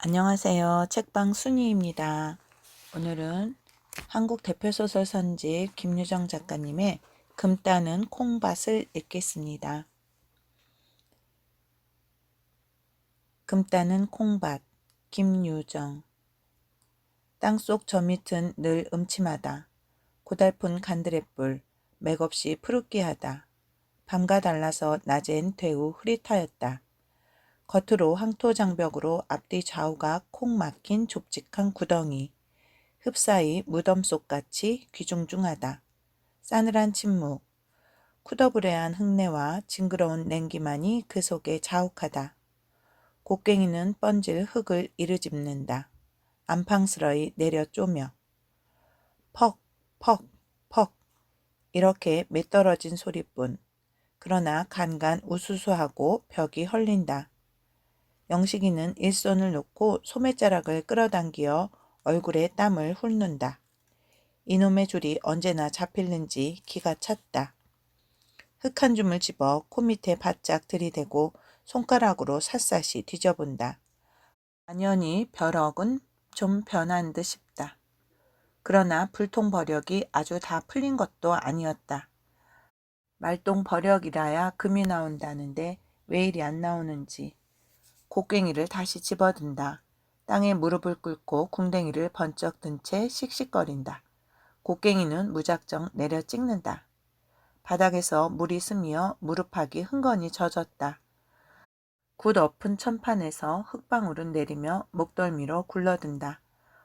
안녕하세요. 책방 순이입니다. 오늘은 한국 대표 소설 선집 김유정 작가님의 금 따는 콩밭을 읽겠습니다. 금 따는 콩밭, 김유정. 땅속 저 밑은 늘 음침하다. 고달픈 간드레불, 맥없이 푸르기하다. 밤과 달라서 낮엔 되우 흐릿하였다. 겉으로 황토장벽으로 앞뒤 좌우가 콩 막힌 좁직한 구덩이. 흡사히 무덤 속같이 귀중중하다. 싸늘한 침묵, 쿠더부레한 흙내와 징그러운 냉기만이 그 속에 자욱하다. 곡괭이는 번질 흙을 이르짚는다. 안팡스러이 내려 쪼며. 퍽, 퍽, 퍽 이렇게 매떨어진 소리뿐. 그러나 간간 우수수하고 벽이 헐린다. 영식이는 일손을 놓고 소매자락을 끌어당기어 얼굴에 땀을 훑는다. 이놈의 줄이 언제나 잡힐는지 기가 찼다. 흙 한 줌을 집어 코 밑에 바짝 들이대고 손가락으로 샅샅이 뒤져본다. 완연히 벼럭은 좀 변한 듯 싶다. 그러나 불통 버력이 아주 다 풀린 것도 아니었다. 말똥 버력이라야 금이 나온다는데 왜 이리 안 나오는지. 곡괭이를 다시 집어든다. 땅에 무릎을 꿇고 궁뎅이를 번쩍 든 채 씩씩거린다. 곡괭이는 무작정 내려 찍는다. 바닥에서 물이 스미어 무릎팍이 흥건히 젖었다. 굿 엎은 천판에서 흙방울은 내리며 목덜미로 굴러든다.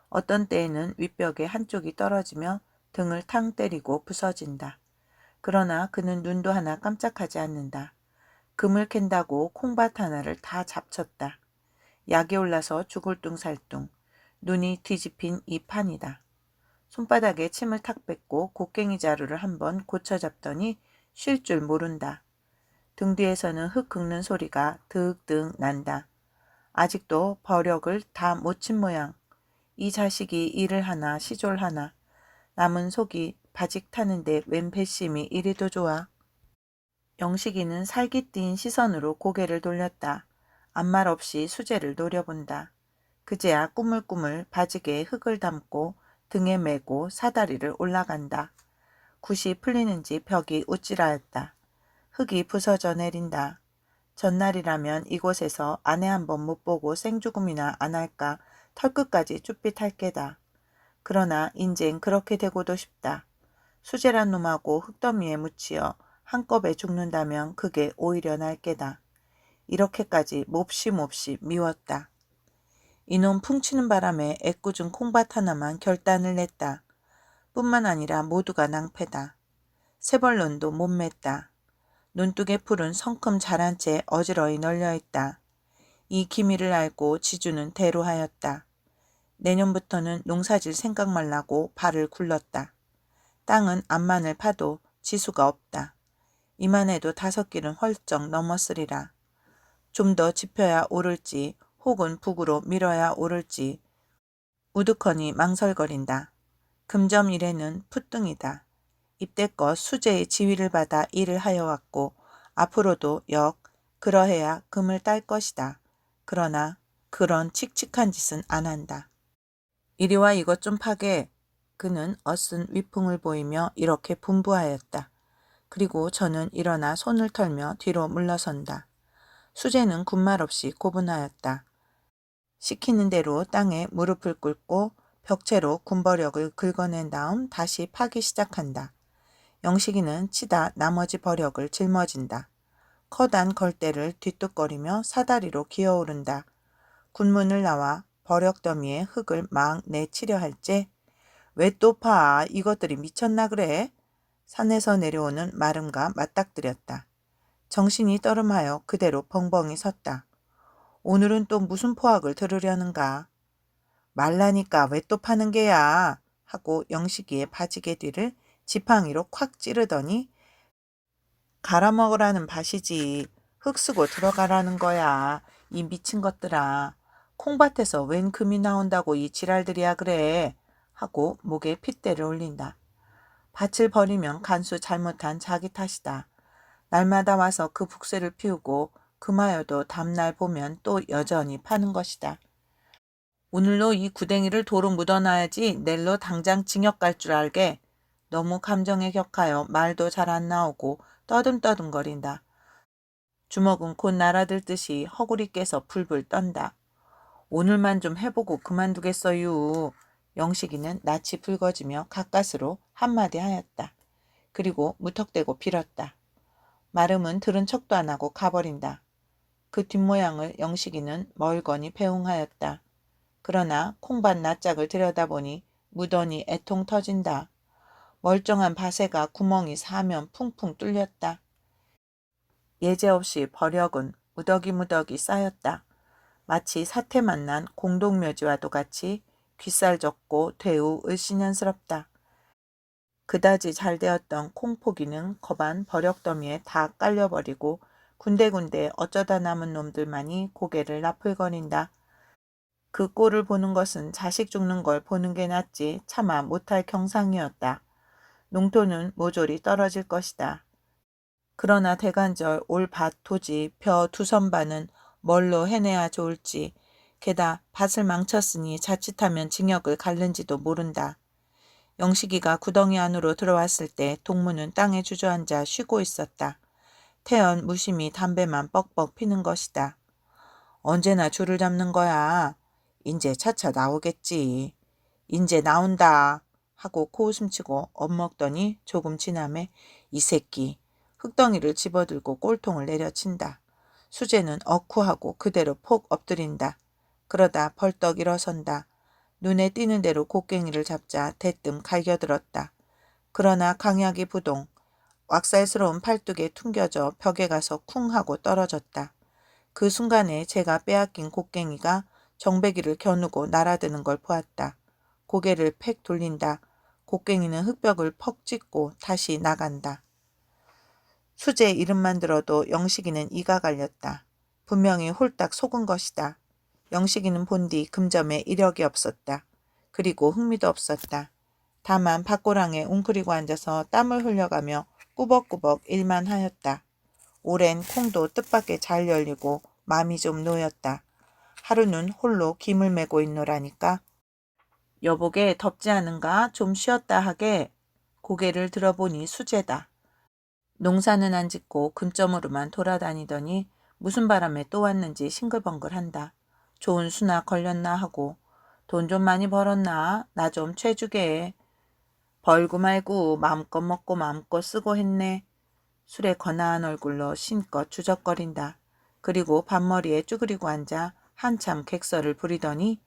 어떤 때에는 윗벽에 한쪽이 떨어지며 등을 탕 때리고 부서진다. 그러나 그는 눈도 하나 깜짝하지 않는다. 금을 캔다고 콩밭 하나를 다 잡쳤다. 약이 올라서 죽을 둥살둥. 눈이 뒤집힌 이 판이다. 손바닥에 침을 탁 뱉고 곡괭이 자루를 한번 고쳐 잡더니 쉴 줄 모른다. 등 뒤에서는 흙 긁는 소리가 드윽드윽 난다. 아직도 버력을 다 못 친 모양. 이 자식이 일을 하나 시졸하나. 남은 속이 바직 타는데 웬 배심이 이리도 좋아. 영식이는 살깃 띈 시선으로 고개를 돌렸다. 아무 말 없이 수제를 노려본다. 그제야 꾸물꾸물 바지개에 흙을 담고 등에 메고 사다리를 올라간다. 굿이 풀리는지 벽이 우쭐하였다. 흙이 부서져 내린다. 전날이라면 이곳에서 아내 한 번 못 보고 생죽음이나 안 할까 털끝까지 쭈삣할 게다. 그러나 인젠 그렇게 되고도 싶다. 수제란 놈하고 흙더미에 묻히어 한꺼번에 죽는다면 그게 오히려 날 게다. 이렇게까지 몹시 미웠다. 이놈 풍치는 바람에 애꿎은 콩밭 하나만 결단을 냈다. 뿐만 아니라 모두가 낭패다. 세벌론도 못 맸다. 눈두개 풀은 성큼 자란 채 어지러이 널려있다. 이 기미를 알고 지주는 대로하였다. 내년부터는 농사질 생각 말라고 발을 굴렀다. 땅은 암만을 파도 지수가 없다. 이만해도 5길은 헐쩍 넘었으리라. 좀 더 짚어야 오를지 혹은 북으로 밀어야 오를지 우두커니 망설거린다. 금점 일에는 풋등이다. 입대껏 수제의 지위를 받아 일을 하여 왔고 앞으로도 그러해야 금을 딸 것이다. 그러나 그런 칙칙한 짓은 안 한다. 이리와 이것 좀 파게. 그는 어쓴 위풍을 보이며 이렇게 분부하였다. 그리고 저는 일어나 손을 털며 뒤로 물러선다. 수제는 군말 없이 고분하였다. 시키는 대로 땅에 무릎을 꿇고 벽체로 군버력을 긁어낸 다음 다시 파기 시작한다. 영식이는 치다 나머지 버력을 짊어진다. 커다란 걸대를 뒤뚝거리며 사다리로 기어오른다. 군문을 나와 버력더미에 흙을 막 내치려 할째 왜 또 파? 이것들이 미쳤나 그래? 산에서 내려오는 마름과 맞닥뜨렸다. 정신이 떠름하여 그대로 벙벙이 섰다. 오늘은 또 무슨 포악을 들으려는가? 말라니까 왜 또 파는 게야? 하고 영식이의 바지개 뒤를 지팡이로 콱 찌르더니 갈아먹으라는 밭이지. 흙 쓰고 들어가라는 거야. 이 미친 것들아. 콩밭에서 웬 금이 나온다고 이 지랄들이야 그래. 하고 목에 핏대를 올린다. 밭을 버리면 간수 잘못한 자기 탓이다. 날마다 와서 그 북새를 피우고 금하여도 다음날 보면 또 여전히 파는 것이다. 오늘로 이 구덩이를 도로 묻어놔야지 내일로 당장 징역 갈 줄 알게. 너무 감정에 격하여 말도 잘 안 나오고 떠듬떠듬거린다. 주먹은 곧 날아들 듯이 허구리 깨서 불불 떤다. 오늘만 좀 해보고 그만두겠어요. 영식이는 낯이 붉어지며 가까스로 한마디 하였다. 그리고 무턱대고 빌었다. 마름은 들은 척도 안 하고 가버린다. 그 뒷모양을 영식이는 멀거니 배웅하였다. 그러나 콩밭 낯짝을 들여다보니 무더니 애통 터진다. 멀쩡한 밭에가 구멍이 사면 풍풍 뚫렸다. 예제없이 버력은 무더기무더기 쌓였다. 마치 사태 만난 공동묘지와도 같이 귀살졌고 되우 을씨년스럽다. 그다지 잘 되었던 콩포기는 거반 버력더미에 다 깔려버리고 군데군데 어쩌다 남은 놈들만이 고개를 나풀거린다. 그 꼴을 보는 것은 자식 죽는 걸 보는 게 낫지 차마 못할 경상이었다. 농토는 모조리 떨어질 것이다. 그러나 대간절 올 밭 토지 벼 두선반은 뭘로 해내야 좋을지, 게다 밭을 망쳤으니 자칫하면 징역을 갈는지도 모른다. 영식이가 구덩이 안으로 들어왔을 때 동무는 땅에 주저앉아 쉬고 있었다. 태연 무심히 담배만 뻑뻑 피는 것이다. 언제나 줄을 잡는 거야. 인제 차차 나오겠지. 인제 나온다. 하고 코웃음치고 엿먹더니 조금 지남에 이 새끼 흙덩이를 집어들고 꼴통을 내려친다. 수재는 어쿠하고 그대로 폭 엎드린다. 그러다 벌떡 일어선다. 눈에 띄는 대로 곡괭이를 잡자 대뜸 갈겨들었다. 그러나 강약이 부동, 왁살스러운 팔뚝에 퉁겨져 벽에 가서 쿵 하고 떨어졌다. 그 순간에 제가 빼앗긴 곡괭이가 정배기를 겨누고 날아드는 걸 보았다. 고개를 팩 돌린다. 곡괭이는 흙벽을 퍽 찍고 다시 나간다. 수재 이름만 들어도 영식이는 이가 갈렸다. 분명히 홀딱 속은 것이다. 영식이는 본디 금점에 이력이 없었다. 그리고 흥미도 없었다. 다만 밭고랑에 웅크리고 앉아서 땀을 흘려가며 꾸벅꾸벅 일만 하였다. 오랜 콩도 뜻밖에 잘 열리고 마음이 좀 놓였다. 하루는 홀로 김을 메고 있노라니까. 여보게 덥지 않은가? 좀 쉬었다 하게. 고개를 들어보니 수재다. 농사는 안 짓고 금점으로만 돌아다니더니 무슨 바람에 또 왔는지 싱글벙글한다. 좋은 수나 걸렸나 하고. 돈 좀 많이 벌었나? 나 좀 채주게. 벌고 말고 마음껏 먹고 마음껏 쓰고 했네. 술에 거나한 얼굴로 신껏 주적거린다. 그리고 반머리에 쭈그리고 앉아 한참 객설을 부리더니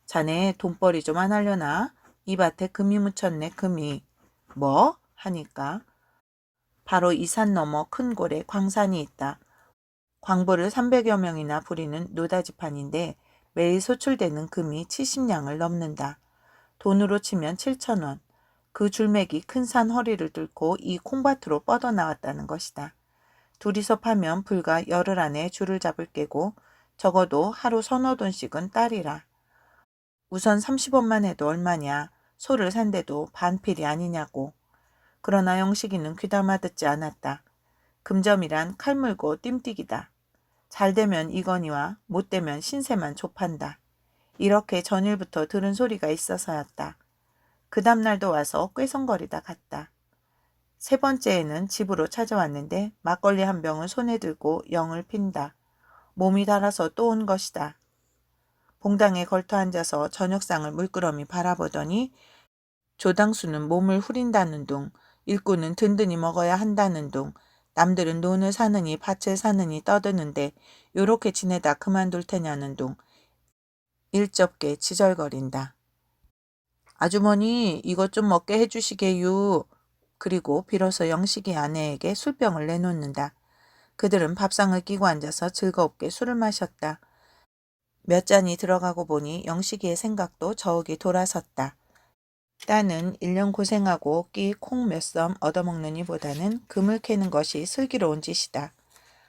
자네 돈벌이 좀 안 하려나? 이 밭에 금이 묻혔네 금이. 뭐? 하니까 바로 이 산 너머 큰 골에 광산이 있다. 광부를 300여 명이나 부리는 노다지판인데 매일 소출되는 금이 70냥을 넘는다. 돈으로 치면 7,000원. 그 줄맥이 큰 산 허리를 뚫고 이 콩밭으로 뻗어나왔다는 것이다. 둘이서 파면 불과 열흘 안에 줄을 잡을 깨고 적어도 하루 서너 돈씩은 딸이라. 우선 30원만 해도 얼마냐. 소를 산데도 반필이 아니냐고. 그러나 영식이는 귀담아 듣지 않았다. 금점이란 칼 물고 뜀뛰기다. 잘 되면 이건희와 못 되면 신세만 좁한다. 이렇게 전일부터 들은 소리가 있어서였다. 그 다음날도 와서 꾀성거리다 갔다. 세 번째에는 집으로 찾아왔는데 막걸리 한 병을 손에 들고 영을 핀다. 몸이 달아서 또 온 것이다. 봉당에 걸터 앉아서 저녁상을 물끄러미 바라보더니 조당수는 몸을 후린다는 둥, 일꾼은 든든히 먹어야 한다는 둥, 남들은 논을 사느니 밭을 사느니 떠드는데 요렇게 지내다 그만둘 테냐는 둥, 일접게 지절거린다. 아주머니 이것 좀 먹게 해주시게유. 그리고 비로소 영식이 아내에게 술병을 내놓는다. 그들은 밥상을 끼고 앉아서 즐겁게 술을 마셨다. 몇 잔이 들어가고 보니 영식이의 생각도 저욱이 돌아섰다. 딸은 1년 고생하고 끼 콩 몇 섬 얻어먹느니 보다는 금을 캐는 것이 슬기로운 짓이다.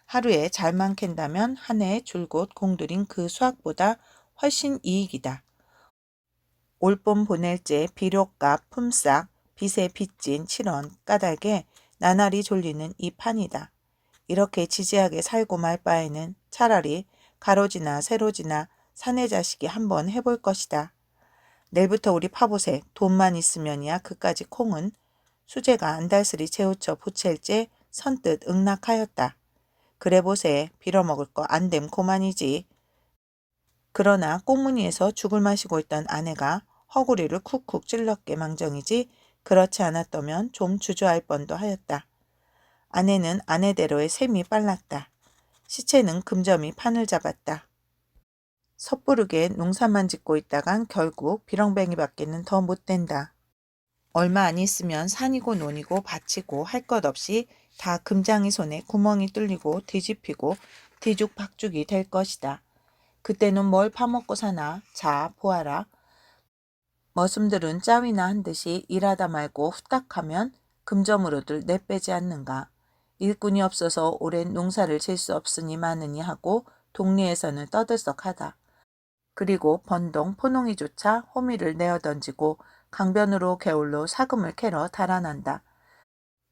하루에 잘만 캔다면 한 해에 줄곧 공들인 그 수확보다 훨씬 이익이다. 올봄 보낼제 비료값 품삯 빚에 빚진 7원 까닭에 나날이 졸리는 이 판이다. 이렇게 지지하게 살고 말 바에는 차라리 가로지나 세로지나 사내 자식이 한번 해볼 것이다. 내일부터 우리 파보세. 돈만 있으면이야 그까지 콩은. 수재가 안달스리 재우쳐 보챌째 선뜻 응낙하였다. 그래 보세. 빌어먹을 거 안됨 고만이지. 그러나 꽁무니에서 죽을 마시고 있던 아내가 허구리를 쿡쿡 찔렀게 망정이지 그렇지 않았더면 좀 주저할 뻔도 하였다. 아내는 아내대로의 셈이 빨랐다. 시체는 금점이 판을 잡았다. 섣부르게 농사만 짓고 있다간 결국 비렁뱅이밖에는 더 못된다. 얼마 안 있으면 산이고 논이고 밭이고 할 것 없이 다 금장이 손에 구멍이 뚫리고 뒤집히고 뒤죽박죽이 될 것이다. 그때는 뭘 파먹고 사나. 자 보아라. 머슴들은 짜위나 한 듯이 일하다 말고 후딱하면 금점으로들 내빼지 않는가. 일꾼이 없어서 오랜 농사를 질 수 없으니 마느니 하고 동리에서는 떠들썩하다. 그리고 번동 포농이조차 호미를 내어던지고 강변으로 개울로 사금을 캐러 달아난다.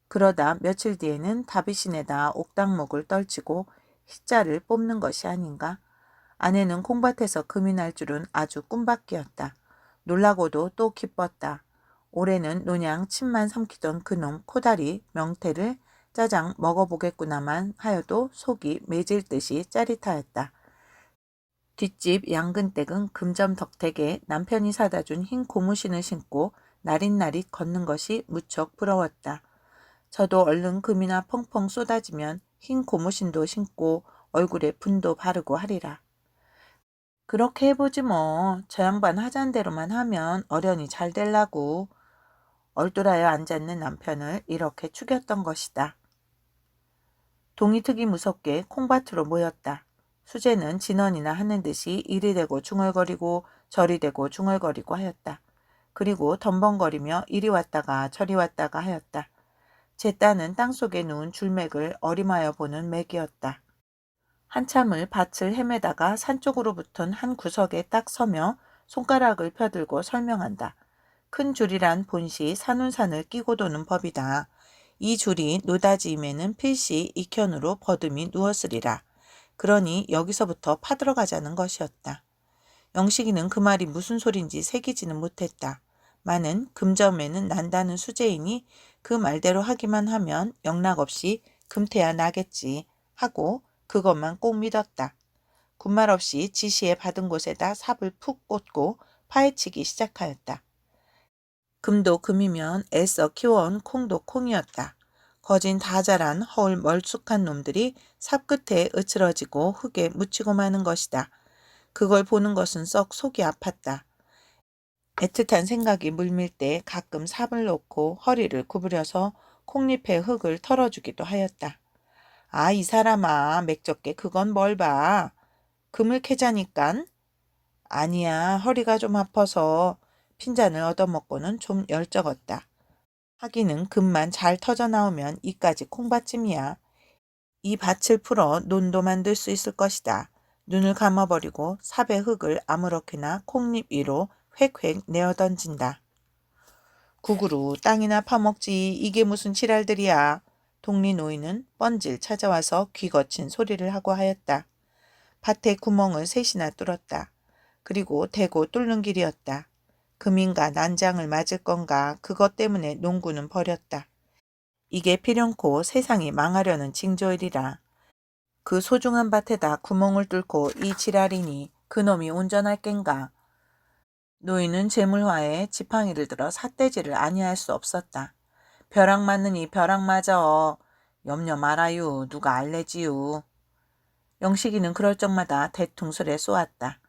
그러다 며칠 뒤에는 다비신에다 옥당목을 떨치고 희자를 뽑는 것이 아닌가. 아내는 콩밭에서 금이 날 줄은 아주 꿈밖이었다. 놀라고도 또 기뻤다. 올해는 논양 침만 삼키던 그놈 코다리 명태를 짜장 먹어보겠구나만 하여도 속이 매질 듯이 짜릿하였다. 뒷집 양근댁은 금점 덕택에 남편이 사다 준 흰 고무신을 신고 나릿나릿 걷는 것이 무척 부러웠다. 저도 얼른 금이나 펑펑 쏟아지면 흰 고무신도 신고 얼굴에 분도 바르고 하리라. 그렇게 해보지 뭐. 저 양반 하자는 대로만 하면 어련히 잘 될라고. 얼돌하여 앉았는 남편을 이렇게 축였던 것이다. 동이특이 무섭게 콩밭으로 모였다. 수재는 진언이나 하는 듯이 이리 대고 중얼거리고 저리 대고 중얼거리고 하였다. 그리고 덤벙거리며 이리 왔다가 저리 왔다가 하였다. 제 딸은 땅속에 누운 줄맥을 어림하여 보는 맥이었다. 한참을 밭을 헤매다가 산 쪽으로 붙은 한 구석에 딱 서며 손가락을 펴들고 설명한다. 큰 줄이란 본시 산운산을 끼고 도는 법이다. 이 줄이 노다지임에는 필시 익현으로 버듬이 누웠으리라. 그러니 여기서부터 파들어가자는 것이었다. 영식이는 그 말이 무슨 소린지 새기지는 못했다. 많은 금점에는 난다는 수재이니 그 말대로 하기만 하면 영락없이 금태야 나겠지 하고 그것만 꼭 믿었다. 군말 없이 지시에 받은 곳에다 삽을 푹 꽂고 파헤치기 시작하였다. 금도 금이면 애써 키워온 콩도 콩이었다. 거진 다 자란 허울 멀쑥한 놈들이 삽 끝에 으츠러지고 흙에 묻히고 마는 것이다. 그걸 보는 것은 썩 속이 아팠다. 애틋한 생각이 물밀 때 가끔 삽을 놓고 허리를 구부려서 콩잎에 흙을 털어주기도 하였다. 아, 이 사람아, 맥적게 그건 뭘 봐. 금을 캐자니깐? 아니야, 허리가 좀 아파서. 핀잔을 얻어먹고는 좀 열적었다. 하기는 금만 잘 터져 나오면 이까지 콩밭쯤이야. 이 밭을 풀어 논도 만들 수 있을 것이다. 눈을 감아버리고 삽의 흙을 아무렇게나 콩잎 위로 획획 내어 던진다. 구구루 땅이나 파먹지 이게 무슨 지랄들이야. 동리 노인은 뻔질 찾아와서 귀 거친 소리를 하고 하였다. 밭에 구멍을 셋이나 뚫었다. 그리고 대고 뚫는 길이었다. 금인가 난장을 맞을 건가 그것 때문에 농구는 버렸다. 이게 필연코 세상이 망하려는 징조이리라. 그 소중한 밭에다 구멍을 뚫고 이 지랄이니 그놈이 운전할 겐가. 노인은 재물화에 지팡이를 들어 삿대질을 아니할 수 없었다. 벼락 맞느니 벼락 맞어. 염려 말아유. 누가 알래지유. 영식이는 그럴 적마다 대퉁술에 쏘았다.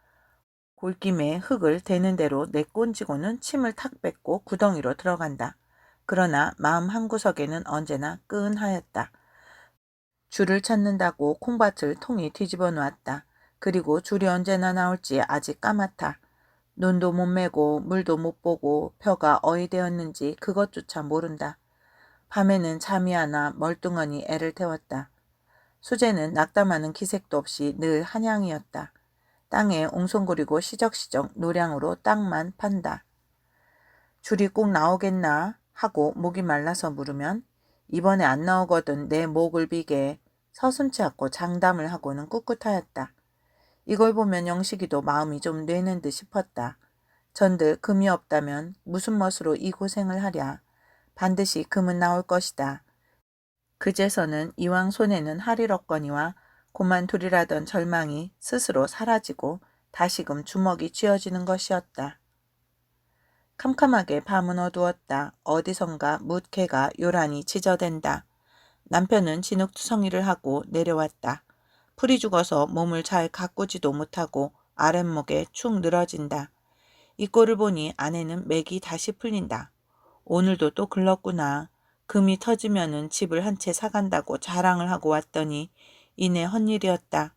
골김에 흙을 대는 대로 내꼰지고는 침을 탁 뱉고 구덩이로 들어간다. 그러나 마음 한구석에는 언제나 끈하였다. 줄을 찾는다고 콩밭을 통이 뒤집어 놓았다. 그리고 줄이 언제나 나올지 아직 까맣다. 눈도 못 매고 물도 못 보고 벼가 어이 되었는지 그것조차 모른다. 밤에는 잠이 안 와 멀뚱하니 애를 태웠다. 수재는 낙담하는 기색도 없이 늘 한양이었다. 땅에 옹송거리고 시적시적 노량으로 땅만 판다. 줄이 꼭 나오겠나 하고 목이 말라서 물으면 이번에 안 나오거든 내 목을 비게 서슴지 않고 장담을 하고는 꿋꿋하였다. 이걸 보면 영식이도 마음이 좀 뇌는 듯 싶었다. 전들 금이 없다면 무슨 멋으로 이 고생을 하랴. 반드시 금은 나올 것이다. 그제서는 이왕 손에는 하리럭거니와 고만두리라던 절망이 스스로 사라지고 다시금 주먹이 쥐어지는 것이었다. 캄캄하게 밤은 어두웠다. 어디선가 묻개가 요란히 지저댄다. 남편은 진흙투성이를 하고 내려왔다. 풀이 죽어서 몸을 잘 가꾸지도 못하고 아랫목에 축 늘어진다. 이 꼴을 보니 아내는 맥이 다시 풀린다. 오늘도 또 글렀구나. 금이 터지면은 집을 한 채 사간다고 자랑을 하고 왔더니 이내 헛일이었다.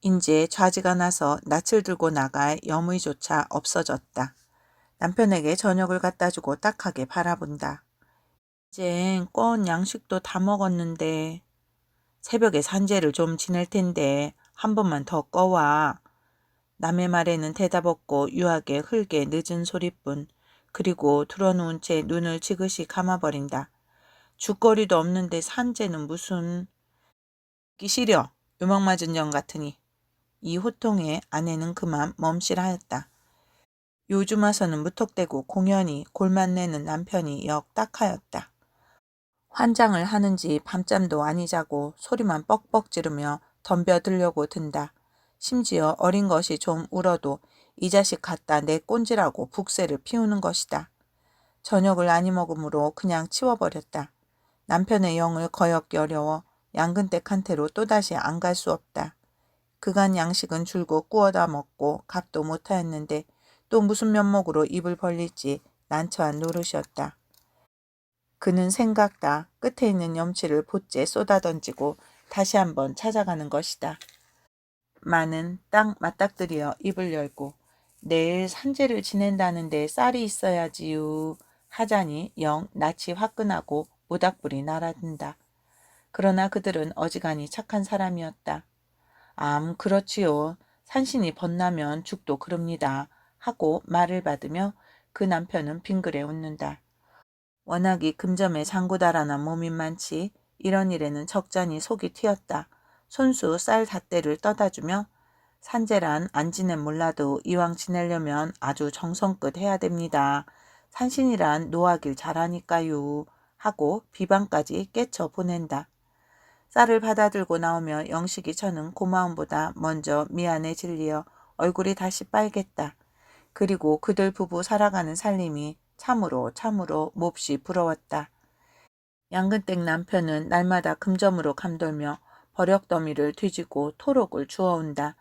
인제 좌지가 나서 낯을 들고 나갈 여무이조차 없어졌다. 남편에게 저녁을 갖다 주고 딱하게 바라본다. 이젠 꼰 양식도 다 먹었는데 새벽에 산재를 좀 지낼 텐데 한 번만 더 꺼와. 남의 말에는 대답 없고 유하게 흘게 늦은 소리뿐. 그리고 들어누운 채 눈을 지그시 감아버린다. 죽거리도 없는데 산재는 무슨. 듣기 시려. 요망 맞은 년 같으니. 이 호통에 아내는 그만 멈칫하였다. 요즘 와서는 무턱대고 공연히 골만 내는 남편이 역 딱하였다. 환장을 하는지 밤잠도 아니 자고 소리만 뻑뻑 지르며 덤벼들려고 든다. 심지어 어린 것이 좀 울어도 이 자식 갖다 내 꼰지라고 북새를 피우는 것이다. 저녁을 아니 먹으므로 그냥 치워버렸다. 남편의 영을 거역기 어려워 양근댁한테로 또다시 안 갈 수 없다. 그간 양식은 줄곧 구워다 먹고 값도 못하였는데 또 무슨 면목으로 입을 벌릴지 난처한 노릇이었다. 그는 생각다. 끝에 있는 염치를 pot제 쏟아던지고 다시 한번 찾아가는 것이다. 마는 딱 맞닥뜨려 입을 열고 내일 산재를 지낸다는데 쌀이 있어야지요 하자니 영 낯이 화끈하고 모닥불이 날아든다. 그러나 그들은 어지간히 착한 사람이었다. 그렇지요. 산신이 번나면 죽도 그럽니다. 하고 말을 받으며 그 남편은 빙그레 웃는다. 워낙이 금점에 장구달아난 몸인 많지 이런 일에는 적잖이 속이 튀었다. 손수 쌀 닷대를 떠다주며 산재란 안지는 몰라도 이왕 지내려면 아주 정성껏 해야 됩니다. 산신이란 노하길 잘하니까요. 하고 비방까지 깨쳐 보낸다. 쌀을 받아들고 나오며 영식이 저는 고마움보다 먼저 미안해 질리어 얼굴이 다시 빨갰다. 그리고 그들 부부 살아가는 살림이 참으로 몹시 부러웠다. 양근댁 남편은 날마다 금점으로 감돌며 버럭더미를 뒤지고 토록을 주워온다.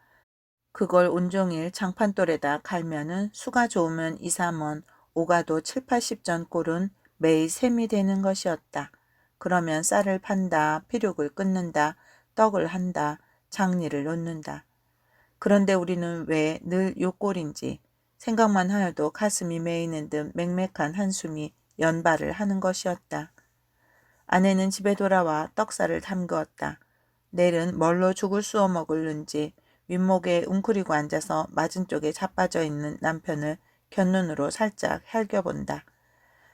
그걸 온종일 장판돌에다 갈면은 수가 좋으면 2, 3원, 오가도 7, 80전 꼴은 매일 셈이 되는 것이었다. 그러면 쌀을 판다, 피륙을 끊는다, 떡을 한다, 장리를 놓는다. 그런데 우리는 왜 늘 요 꼴인지 생각만 하여도 가슴이 메이는 듯 맥맥한 한숨이 연발을 하는 것이었다. 아내는 집에 돌아와 떡살을 담그었다. 내일은 뭘로 죽을 쑤어 먹을는지 윗목에 웅크리고 앉아서 맞은 쪽에 자빠져 있는 남편을 곁눈으로 살짝 핥겨본다.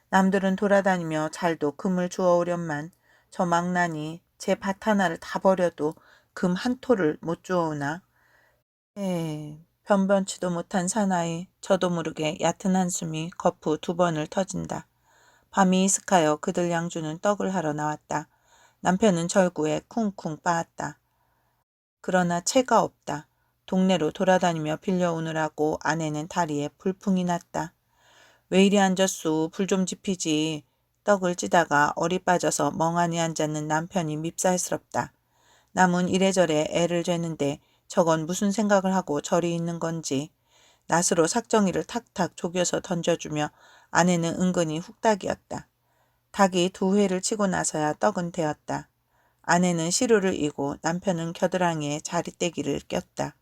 남들은 돌아다니며 잘도 금을 주워오련만 저 망나니 제 밭 하나를 다 버려도 금 한 톨을 못 주워오나. 변변치도 못한 사나이 저도 모르게 얕은 한숨이 거푸 2번을 터진다. 밤이 이슥하여 그들 양주는 떡을 하러 나왔다. 남편은 절구에 쿵쿵 빠았다. 그러나 채가 없다. 동네로 돌아다니며 빌려오느라고 아내는 다리에 불풍이 났다. 왜 이리 앉았소? 불 좀 지피지. 떡을 찌다가 어리 빠져서 멍하니 앉았는 남편이 밉살스럽다. 남은 이래저래 애를 죄는데 저건 무슨 생각을 하고 저리 있는 건지. 낫으로 삭정이를 탁탁 조겨서 던져주며 아내는 은근히 훅닭이었다. 닭이 2회를 치고 나서야 떡은 되었다. 아내는 시루를 이고 남편은 겨드랑이에 자리떼기를 꼈다.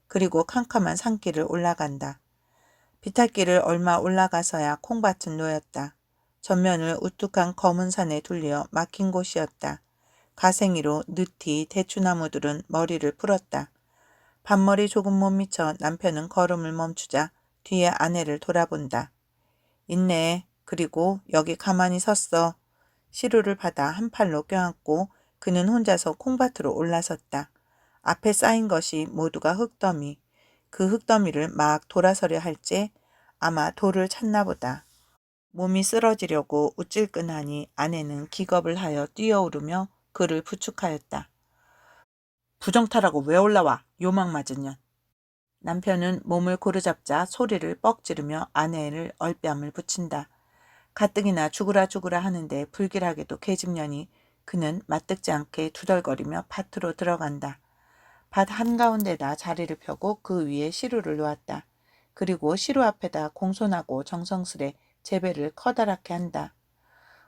그리고 캄캄한 산길을 올라간다. 비탈길을 얼마 올라가서야 콩밭은 놓였다. 전면을 우뚝한 검은 산에 둘려 막힌 곳이었다. 가생이로 늪이 대추나무들은 머리를 풀었다. 반머리 조금 못 미쳐 남편은 걸음을 멈추자 뒤에 아내를 돌아본다. 있네. 그리고 여기 가만히 섰어. 시루를 받아 한 팔로 껴안고 그는 혼자서 콩밭으로 올라섰다. 앞에 쌓인 것이 모두가 흙더미. 그 흙더미를 막 돌아서려 할지 아마 돌을 찾나 보다. 몸이 쓰러지려고 우찔끈하니 아내는 기겁을 하여 뛰어오르며 그를 부축하였다. 부정타라고 왜 올라와? 요망 맞은 년. 남편은 몸을 고르잡자 소리를 뻑 지르며 아내를 얼뺨을 붙인다. 가뜩이나 죽으라 죽으라 하는데 불길하게도 계집년이 그는 맞듣지 않게 두덜거리며 밭으로 들어간다. 밭 한가운데다 자리를 펴고 그 위에 시루를 놓았다. 그리고 시루 앞에다 공손하고 정성스레 재배를 커다랗게 한다.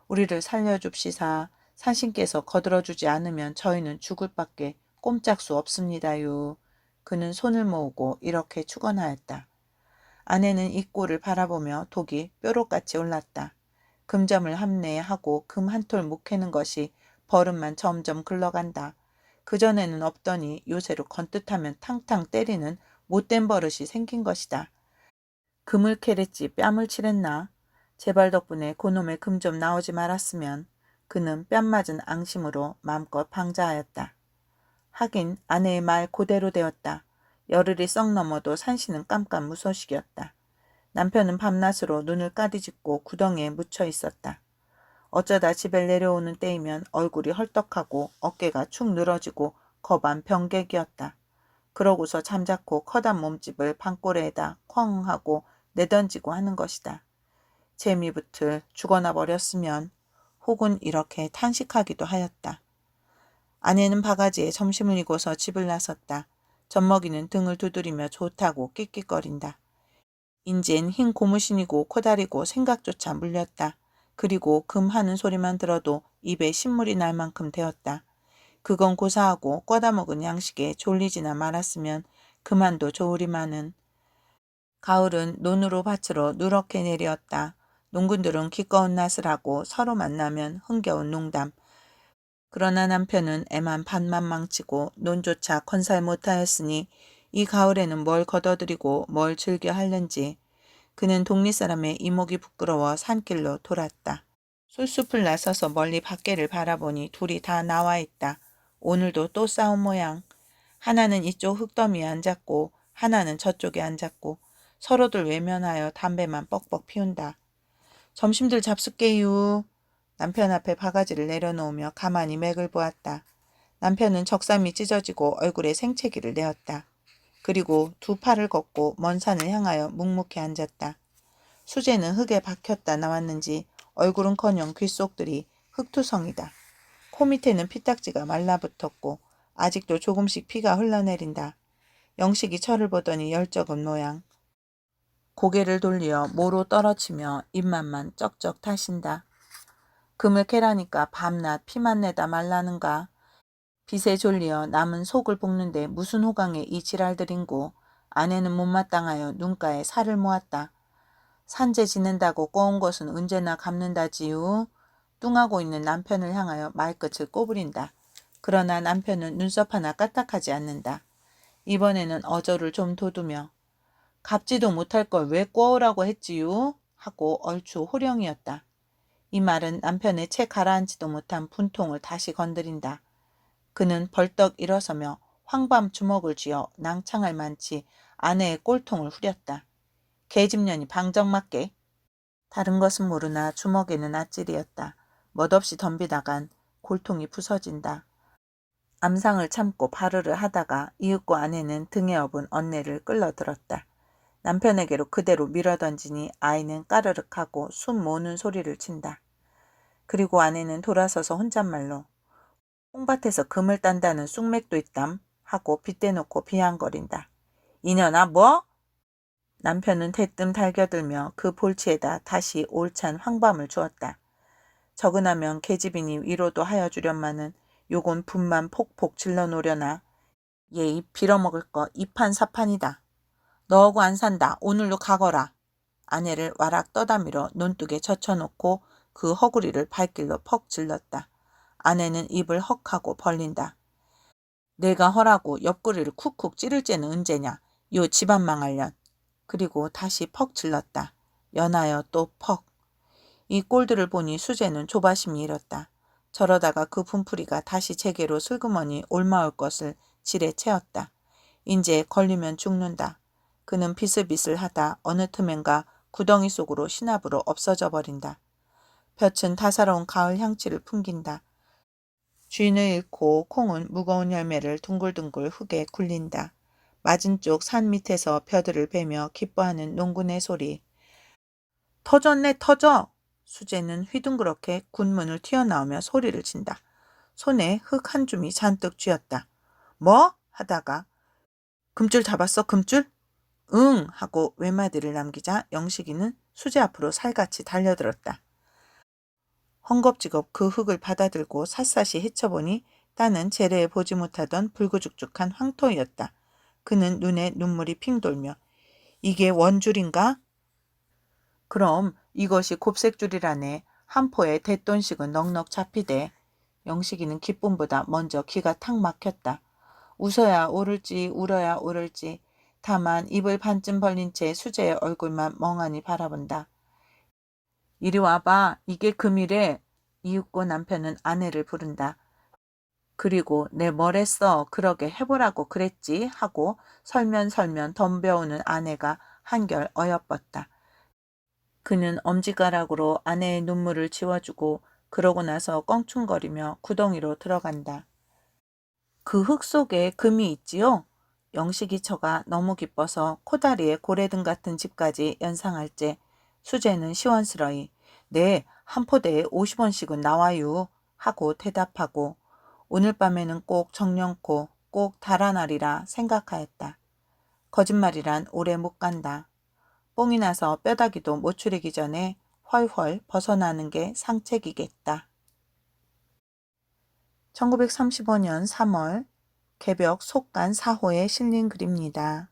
우리를 살려줍시사. 산신께서 거들어주지 않으면 저희는 죽을 밖에 꼼짝 수 없습니다요. 그는 손을 모으고 이렇게 축원하였다. 아내는 이 꼴을 바라보며 독이 뾰록같이 올랐다. 금점을 함내하고 금 한 톨 못 캐는 것이 버릇만 점점 글러간다. 그전에는 없더니 요새로 건뜻하면 탕탕 때리는 못된 버릇이 생긴 것이다. 금을 캐랬지 뺨을 칠했나? 제발 덕분에 그놈의 금 좀 나오지 말았으면. 그는 뺨 맞은 앙심으로 마음껏 방자하였다. 하긴 아내의 말 그대로 되었다. 열흘이 썩 넘어도 산신은 깜깜무소식이었다. 남편은 밤낮으로 눈을 까디짓고 구덩이에 묻혀 있었다. 어쩌다 집에 내려오는 때이면 얼굴이 헐떡하고 어깨가 축 늘어지고 거반 병객이었다. 그러고서 잠자코 커다란 몸집을 방꼬레에다 쾅 하고 내던지고 하는 것이다. 재미붙을 죽어나 버렸으면 혹은 이렇게 탄식하기도 하였다. 아내는 바가지에 점심을 이고서 집을 나섰다. 젖먹이는 등을 두드리며 좋다고 끽끽거린다. 인젠 흰 고무신이고 코다리고 생각조차 물렸다. 그리고 금 하는 소리만 들어도 입에 신물이 날 만큼 되었다. 그건 고사하고 꺼다먹은 양식에 졸리지나 말았으면 그만도 좋으리마는. 가을은 논으로 밭으로 누렇게 내리었다. 농군들은 기꺼운 낯을 하고 서로 만나면 흥겨운 농담. 그러나 남편은 애만 밭만 망치고 논조차 건살 못하였으니 이 가을에는 뭘 걷어들이고 뭘 즐겨 할는지. 그는 동리 사람의 이목이 부끄러워 산길로 돌았다. 솔숲을 나서서 멀리 밖에를 바라보니 둘이 다 나와 있다. 오늘도 또 싸운 모양. 하나는 이쪽 흙더미에 앉았고 하나는 저쪽에 앉았고 서로들 외면하여 담배만 뻑뻑 피운다. 점심들 잡숫게유. 남편 앞에 바가지를 내려놓으며 가만히 맥을 보았다. 남편은 적삼이 찢어지고 얼굴에 생채기를 내었다. 그리고 두 팔을 걷고 먼 산을 향하여 묵묵히 앉았다. 수제는 흙에 박혔다 나왔는지 얼굴은커녕 귓속들이 흙투성이다. 코 밑에는 피딱지가 말라붙었고 아직도 조금씩 피가 흘러내린다. 영식이 철을 보더니 열적은 모양. 고개를 돌려 모로 떨어치며 입맛만 쩍쩍 타신다. 금을 캐라니까 밤낮 피만 내다 말라는가. 빛에 졸리어 남은 속을 볶는데 무슨 호강에 이 지랄들인고. 아내는 못마땅하여 눈가에 살을 모았다. 산재 지낸다고 꼬운 것은 언제나 갚는다지요. 뚱하고 있는 남편을 향하여 말끝을 꼬부린다. 그러나 남편은 눈썹 하나 까딱하지 않는다. 이번에는 어조를 좀 돋우며 갚지도 못할 걸 왜 꼬으라고 했지요? 하고 얼추 호령이었다. 이 말은 남편의 채 가라앉지도 못한 분통을 다시 건드린다. 그는 벌떡 일어서며 황밤 주먹을 쥐어 낭창할 만치 아내의 꼴통을 후렸다. 계집년이 방정맞게. 다른 것은 모르나 주먹에는 아찔이었다. 멋없이 덤비다간 골통이 부서진다. 암상을 참고 발을을 하다가 이윽고 아내는 등에 업은 언내를 끌어들었다. 남편에게로 그대로 밀어던지니 아이는 까르륵하고 숨 모는 소리를 친다. 그리고 아내는 돌아서서 혼잣말로 콩밭에서 금을 딴다는 쑥맥도 있담 하고 빗대놓고 비양거린다. 이년아 뭐? 남편은 대뜸 달겨들며 그 볼치에다 다시 올찬 황밤을 주었다. 적은하면 계집이니 위로도 하여 주련마는 요건 분만 폭폭 질러놓으려나. 얘 입 빌어먹을 거 이판사판이다. 너하고 안 산다. 오늘로 가거라. 아내를 와락 떠다밀어 논둑에 젖혀놓고 그 허구리를 발길로 퍽 질렀다. 아내는 입을 헉하고 벌린다. 내가 허라고 옆구리를 쿡쿡 찌를 째는 언제냐. 요 집안 망할년. 그리고 다시 퍽 질렀다. 연하여 또 퍽. 이 꼴들을 보니 수재는 조바심이 일었다. 저러다가 그 분풀이가 다시 제게로 슬그머니 올마올 것을 지레 채웠다. 인제 걸리면 죽는다. 그는 비슬비슬하다 어느 틈엔가 구덩이 속으로 시나브로 없어져 버린다. 볕은 다사로운 가을 향취를 풍긴다. 주인을 잃고 콩은 무거운 열매를 둥글둥글 흙에 굴린다. 맞은 쪽 산 밑에서 벼들을 베며 기뻐하는 농군의 소리. 터졌네 터져! 수재는 휘둥그렇게 군문을 튀어나오며 소리를 친다. 손에 흙 한 줌이 잔뜩 쥐었다. 뭐? 하다가 금줄 잡았어 금줄? 응 하고 외마디를 남기자 영식이는 수재 앞으로 살같이 달려들었다. 헝겁지겁 그 흙을 받아들고 샅샅이 헤쳐보니 따는 재래에 보지 못하던 불구죽죽한 황토이었다. 그는 눈에 눈물이 핑 돌며 이게 원줄인가? 그럼 이것이 곱색줄이라네. 한 포에 대돈씩은 넉넉 잡히대. 영식이는 기쁨보다 먼저 기가 탁 막혔다. 웃어야 오를지 울어야 오를지 다만 입을 반쯤 벌린 채 수재의 얼굴만 멍하니 바라본다. 이리 와봐. 이게 금이래. 이윽고 남편은 아내를 부른다. 그리고 내 뭐랬어. 그러게 해보라고 그랬지 하고 설면설면 덤벼오는 아내가 한결 어여뻤다. 그는 엄지가락으로 아내의 눈물을 지워주고 그러고 나서 껑충거리며 구덩이로 들어간다. 그 흙 속에 금이 있지요? 영식이 처가 너무 기뻐서 코다리에 고래등 같은 집까지 연상할 때 수재는 시원스러이 네, 한 포대에 50원씩은 나와요 하고 대답하고 오늘 밤에는 꼭 정령코 꼭 달아나리라 생각하였다. 거짓말이란 오래 못 간다. 뽕이 나서 뼈다귀도 못 추리기 전에 훨훨 벗어나는 게 상책이겠다. 1935년 3월 개벽 속간 4호에 실린 글입니다.